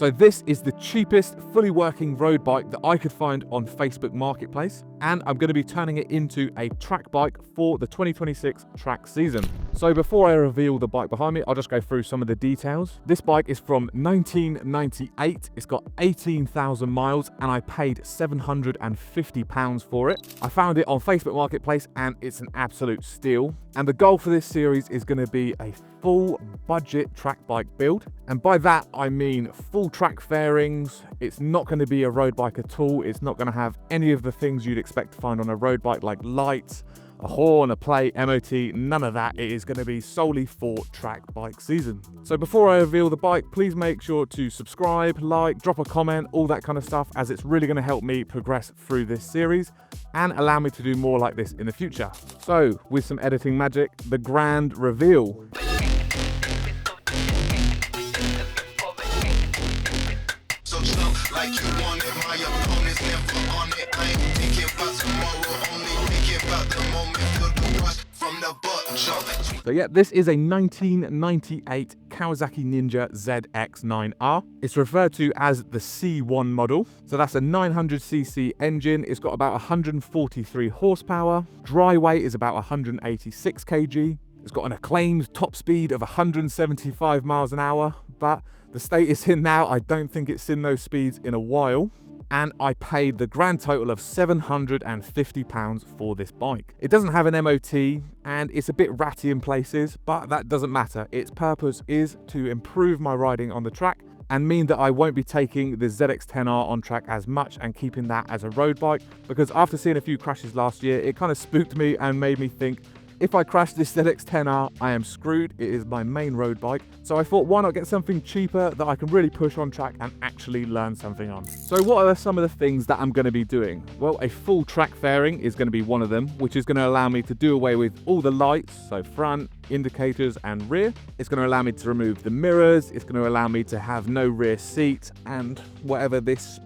So this is the cheapest fully working road bike that I could find on Facebook Marketplace, and I'm going to be turning it into a track bike for the 2026 track season. So before I reveal the bike behind me, I'll just go through some of the details. This bike is from 1998. It's got 18,000 miles and I paid £750 for it. I found it on Facebook Marketplace and it's an absolute steal. And the goal for this series is going to be a full budget track bike build. And by that, I mean full track fairings. It's not going to be a road bike at all. It's not going to have any of the things you'd expect to find on a road bike, like lights, a horn, a plate, MOT, none of that. It is going to be solely for track bike season. So before I reveal the bike, please make sure to subscribe, like, drop a comment, all that kind of stuff, as it's really going to help me progress through this series and allow me to do more like this in the future. So with some editing magic, the grand reveal. Like you want it, my opponent's never on it. I ain't thinking about tomorrow, only thinking about the moment. Feel the rush from the butt jump. So yeah, this is a 1998 Kawasaki Ninja ZX9R. It's referred to as the C1 model. So that's a 900cc engine. It's got about 143 horsepower. Dry weight is about 186 kg. It's got an acclaimed top speed of 175 miles an hour, but the state it's in now, I don't think it's seen those speeds in a while. And I paid the grand total of £750 for this bike. It doesn't have an MOT and it's a bit ratty in places, but that doesn't matter. Its purpose is to improve my riding on the track and mean that I won't be taking the ZX10R on track as much and keeping that as a road bike, because after seeing a few crashes last year, it kind of spooked me and made me think, if I crash this ZX10R, I am screwed. It is my main road bike. So I thought, why not get something cheaper that I can really push on track and actually learn something on? So what are some of the things that I'm going to be doing? Well, a full track fairing is going to be one of them, which is going to allow me to do away with all the lights, so front, indicators and rear. It's going to allow me to remove the mirrors. It's going to allow me to have no rear seat, and whatever this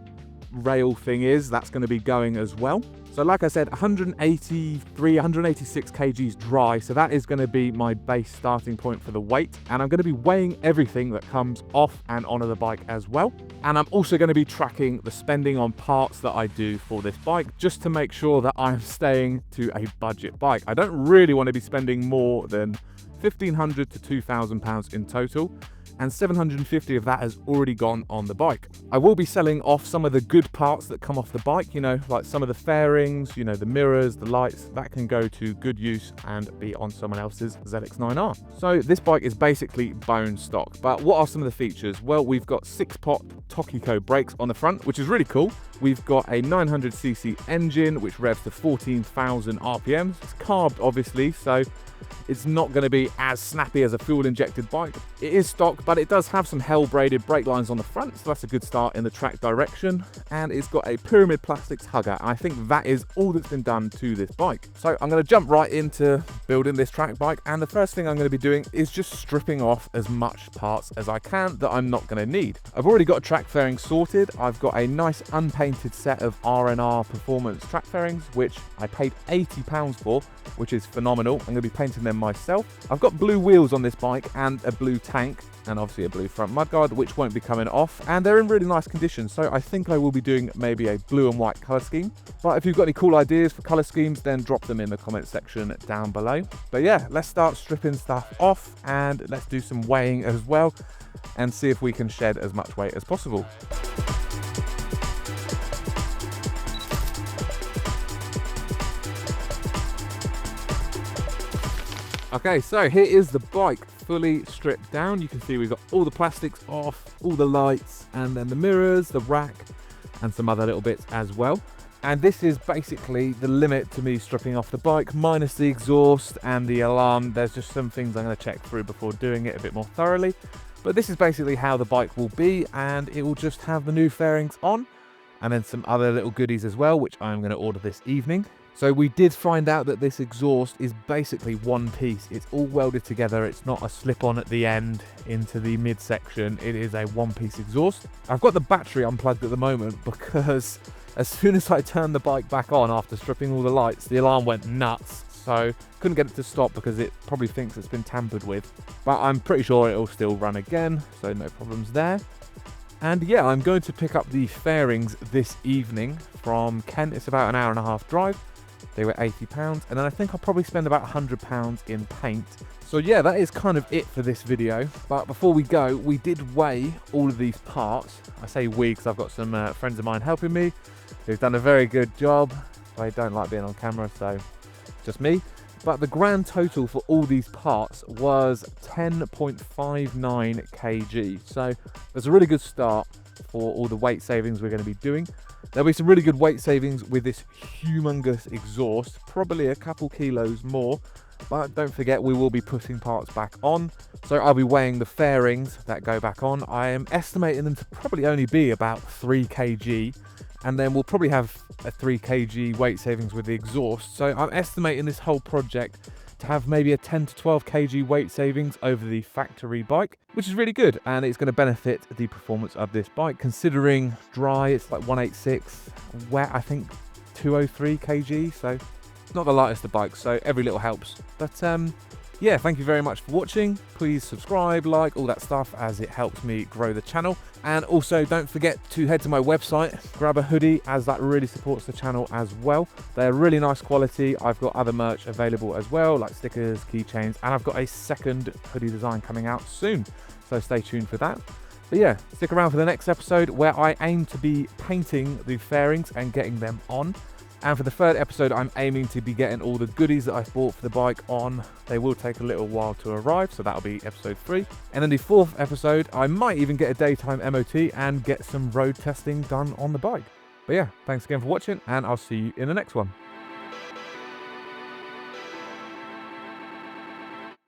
rail thing is, that's going to be going as well. So like I said, 186 kgs dry, so that is going to be my base starting point for the weight, and I'm going to be weighing everything that comes off and onto the bike as well. And I'm also going to be tracking the spending on parts that I do for this bike, just to make sure that I'm staying to a budget bike. I don't really want to be spending more than £1,500 to £2,000 in total, and 750 of that has already gone on the bike. I will be selling off some of the good parts that come off the bike, you know, like some of the fairings, you know, the mirrors, the lights, that can go to good use and be on someone else's ZX9R. So this bike is basically bone stock, but what are some of the features? Well, we've got 6-pot Tokico brakes on the front, which is really cool. We've got a 900cc engine, which revs to 14,000 RPMs. It's carbed, obviously, so it's not going to be as snappy as a fuel-injected bike. It is stock, but it does have some hell-braided brake lines on the front, so that's a good start in the track direction. And it's got a pyramid plastics hugger, and I think that is all that's been done to this bike. So I'm going to jump right into building this track bike, and the first thing I'm going to be doing is just stripping off as much parts as I can that I'm not going to need. I've already got a track fairing sorted. I've got a nice unpainted set of R&R Performance track fairings, which I paid £80 for, which is phenomenal. I'm going to be painting them myself. I've got blue wheels on this bike and a blue tank, and obviously a blue front mudguard, which won't be coming off, and they're in really nice condition, so I think I will be doing maybe a blue and white colour scheme. But if you've got any cool ideas for colour schemes, then drop them in the comment section down below. But yeah, let's start stripping stuff off, and let's do some weighing as well and see if we can shed as much weight as possible. Okay, so here is the bike fully stripped down. You can see we've got all the plastics off, all the lights, and then the mirrors, the rack, and some other little bits as well. And this is basically the limit to me stripping off the bike, minus the exhaust and the alarm. There's just some things I'm going to check through before doing it a bit more thoroughly. But this is basically how the bike will be, and it will just have the new fairings on, and then some other little goodies as well, which I'm going to order this evening. So we did find out that this exhaust is basically one piece. It's all welded together. It's not a slip-on at the end into the midsection. It is a one-piece exhaust. I've got the battery unplugged at the moment because as soon as I turned the bike back on after stripping all the lights, the alarm went nuts. So couldn't get it to stop because it probably thinks it's been tampered with. But I'm pretty sure it'll still run again, so no problems there. And yeah, I'm going to pick up the fairings this evening from Kent. It's about an hour-and-a-half drive. They were £80, and then I think I'll probably spend about £100 in paint. So yeah, that is kind of it for this video. But before we go, we did weigh all of these parts. I say we because I've got some friends of mine helping me who've done a very good job. I don't like being on camera, so just me. But the grand total for all these parts was 10.59 kg. So that's a really good start for all the weight savings we're going to be doing. There'll be some really good weight savings with this humongous exhaust, probably a couple kilos more. But don't forget, we will be putting parts back on. So I'll be weighing the fairings that go back on. I am estimating them to probably only be about 3 kg. And then we'll probably have a 3 kg weight savings with the exhaust. So I'm estimating this whole project to have maybe a 10 to 12 kg weight savings over the factory bike, which is really good. And it's going to benefit the performance of this bike. Considering dry, it's like 186, wet, I think 203 kg. So not the lightest of bikes, so every little helps. But yeah, thank you very much for watching. Please subscribe, like, all that stuff, as it helps me grow the channel. And also don't forget to head to my website, grab a hoodie, as that really supports the channel as well. They're really nice quality. I've got other merch available as well, like stickers, keychains, and I've got a second hoodie design coming out soon, so stay tuned for that. But yeah, stick around for the next episode where I aim to be painting the fairings and getting them on. And for the third episode, I'm aiming to be getting all the goodies that I've bought for the bike on. They will take a little while to arrive, so that'll be episode 3. And then the fourth episode, I might even get a daytime MOT and get some road testing done on the bike. But yeah, thanks again for watching, and I'll see you in the next one.